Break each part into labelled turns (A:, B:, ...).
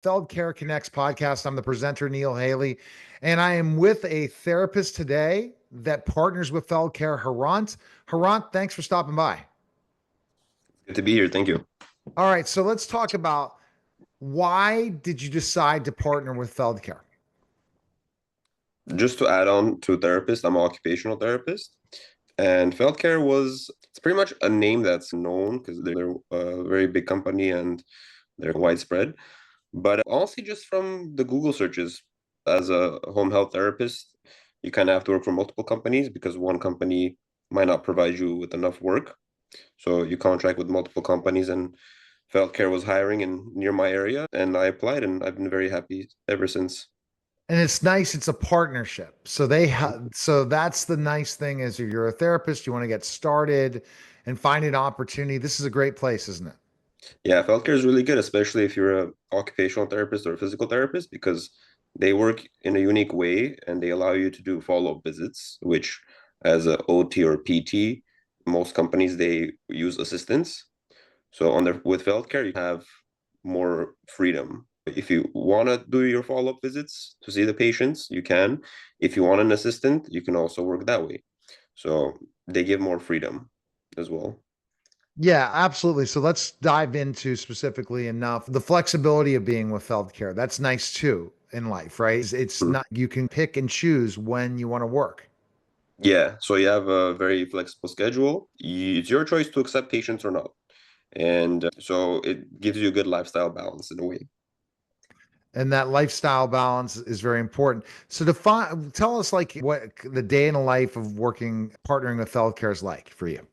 A: FeldCare Connects Podcast. I'm the presenter, Neil Haley, and I am with a therapist today that partners with FeldCare, Hrant. Hrant, thanks for stopping by.
B: Good to be here. Thank you.
A: All right, so let's talk about why did you decide to partner with FeldCare?
B: Just to add on to therapist, I'm an occupational therapist. And FeldCare it's pretty much a name that's known because they're a very big company and they're widespread. But honestly, just from the Google searches, as a home health therapist, you kind of have to work for multiple companies because one company might not provide you with enough work. So you contract with multiple companies, and FeldCare was hiring in near my area, and I applied, and I've been very happy ever since.
A: And it's nice, it's a partnership. So that's the nice thing is if you're a therapist, you want to get started and find an opportunity. This is a great place, isn't it?
B: Yeah, FeldCare is really good, especially if you're a occupational therapist or a physical therapist, because they work in a unique way and they allow you to do follow-up visits, which as a OT or PT, most companies they use assistants. So with FeldCare, you have more freedom. If you want to do your follow-up visits to see the patients, you can. If you want an assistant, you can also work that way. So they give more freedom as well.
A: Yeah, absolutely. So let's dive into specifically enough the flexibility of being with FeldCare. That's nice too in life, right? It's
B: Hmm.
A: not, you can pick and choose when you want to work.
B: Yeah, so you have a very flexible schedule. It's your choice to accept patients or not. And so it gives you a good lifestyle balance in a way.
A: And that lifestyle balance is very important. So tell us like what the day in the life of working, partnering with FeldCare is like for you.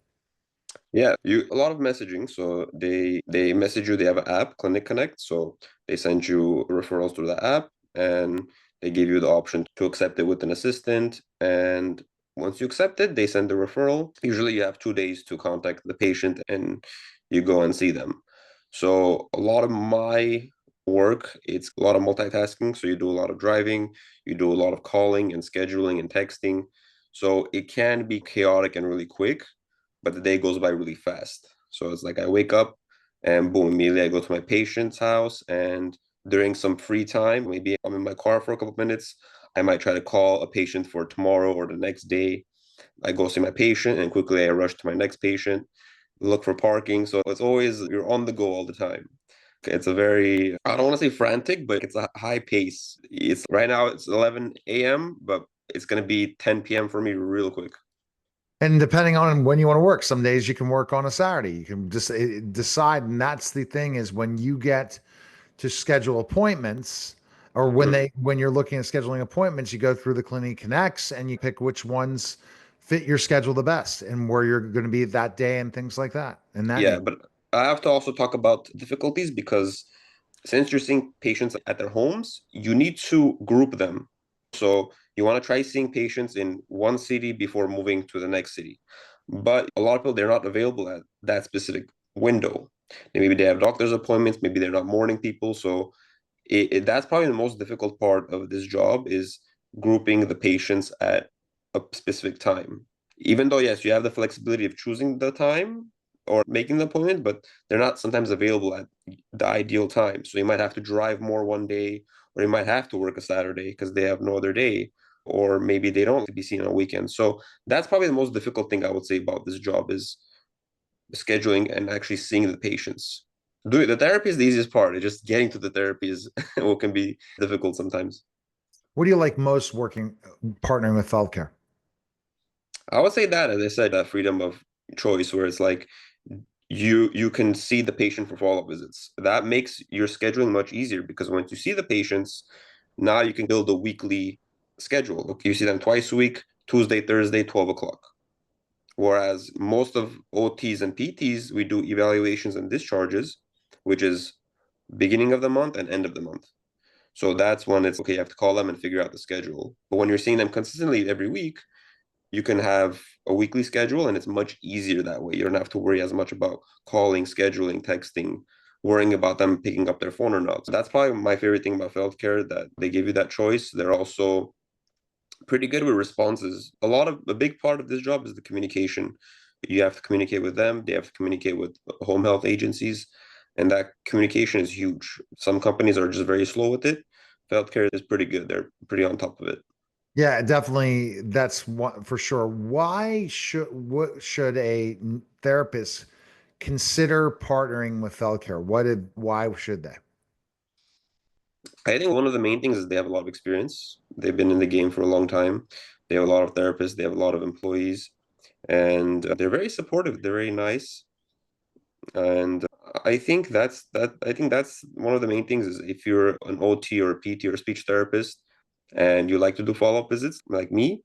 B: Yeah, you a lot of messaging. So they message you. They have an app, Clinic Connect. So they send you referrals through the app, and they give you the option to accept it with an assistant. And once you accept it, they send the referral. Usually, you have 2 days to contact the patient, and you go and see them. So a lot of my work, it's a lot of multitasking. So you do a lot of driving, you do a lot of calling and scheduling and texting. So it can be chaotic and really quick, but the day goes by really fast. So it's like I wake up and boom, immediately I go to my patient's house. And during some free time, maybe I'm in my car for a couple of minutes, I might try to call a patient for tomorrow or the next day. I go see my patient and quickly I rush to my next patient, look for parking. So it's always, you're on the go all the time. It's a very, I don't want to say frantic, but it's a high pace. It's right now it's 11 a.m., but it's going to be 10 p.m. for me real quick.
A: And depending on when you want to work, some days you can work on a Saturday. You can just decide. And that's the thing is when you get to schedule appointments or
B: Mm.
A: when you're looking at scheduling appointments, you go through the Clinic Connects and you pick which ones fit your schedule the best and where you're going to be that day and things like that. And that
B: Yeah, but I have to also talk about difficulties because since you're seeing patients at their homes, you need to group them. So you want to try seeing patients in one city before moving to the next city. But a lot of people, they're not available at that specific window. Maybe they have doctor's appointments, maybe they're not morning people. So that's probably the most difficult part of this job is grouping the patients at a specific time. Even though, yes, you have the flexibility of choosing the time or making the appointment, but they're not sometimes available at the ideal time. So you might have to drive more one day, or you might have to work a Saturday because they have no other day, or maybe they don't be seen on a weekend. So that's probably the most difficult thing I would say about this job is scheduling and actually seeing the patients. Doing the therapy is the easiest part. It's just getting to the therapy is what can be difficult sometimes.
A: what do you like most working, partnering with FeldCare?
B: I would say that, as I said, that freedom of choice, where it's like you can see the patient for follow-up visits. That makes your scheduling much easier because once you see the patients, now you can build a weekly schedule. Okay, you see them twice a week, Tuesday, Thursday, 12 o'clock. Whereas most of OTs and PTs, we do evaluations and discharges, which is beginning of the month and end of the month. So that's when it's okay, you have to call them and figure out the schedule. But when you're seeing them consistently every week, you can have a weekly schedule and it's much easier that way. You don't have to worry as much about calling, scheduling, texting, worrying about them picking up their phone or not. So that's probably my favorite thing about FeldCare, that they give you that choice. They're also pretty good with responses. A big part of this job is the communication. You have to communicate with them, they have to communicate with home health agencies. And that communication is huge. Some companies are just very slow with it. FeldCare is pretty good. They're pretty on top of it.
A: Yeah, definitely. That's one for sure. What should a therapist consider partnering with FeldCare? Why should they?
B: I think one of the main things is they have a lot of experience. They've been in the game for a long time. They have a lot of therapists. They have a lot of employees, and they're very supportive. They're very nice, and I think that's one of the main things is if you're an OT or a PT or a speech therapist, and you like to do follow-up visits like me,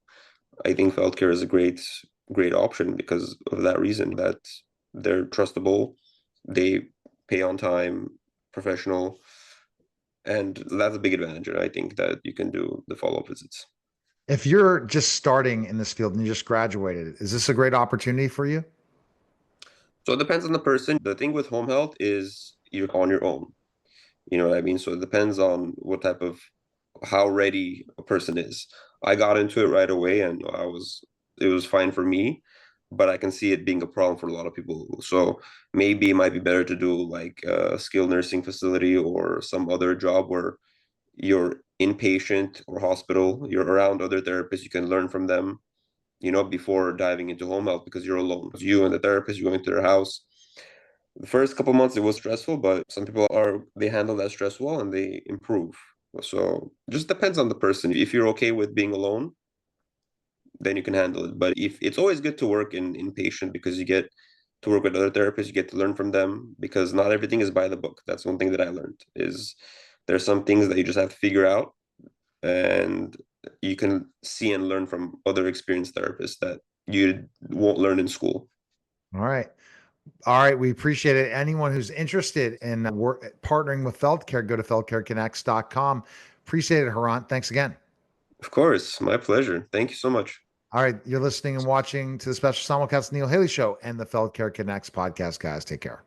B: I think FeldCare is a great option because of that reason that they're trustable, they pay on time, professional, and that's a big advantage. I think that you can do the follow-up visits.
A: If you're just starting in this field and you just graduated, is this a great opportunity for you?
B: So it depends on the person. The thing with home health is you're on your own. You know what I mean? So it depends on what type of how ready a person is. I got into it right away and it was fine for me, but I can see it being a problem for a lot of people. So maybe it might be better to do like a skilled nursing facility or some other job where you're inpatient or hospital, you're around other therapists, you can learn from them, before diving into home health because you're alone. It's you and the therapist, you're going to their house. The first couple months it was stressful, but some people they handle that stress well and they improve. So just depends on the person. If you're okay with being alone, then you can handle it. But if it's always good to work in inpatient because you get to work with other therapists, you get to learn from them because not everything is by the book. That's one thing that I learned is there's some things that you just have to figure out and you can see and learn from other experienced therapists that you won't learn in school.
A: All right. All right. We appreciate it. Anyone who's interested in partnering with FeldCare, go to feldcareconnects.com. Appreciate it, Hrant. Thanks again.
B: Of course, my pleasure. Thank you so much.
A: All right. You're listening and watching to the special simulcast Neil Haley Show and the FeldCare Connects podcast, guys. Take care.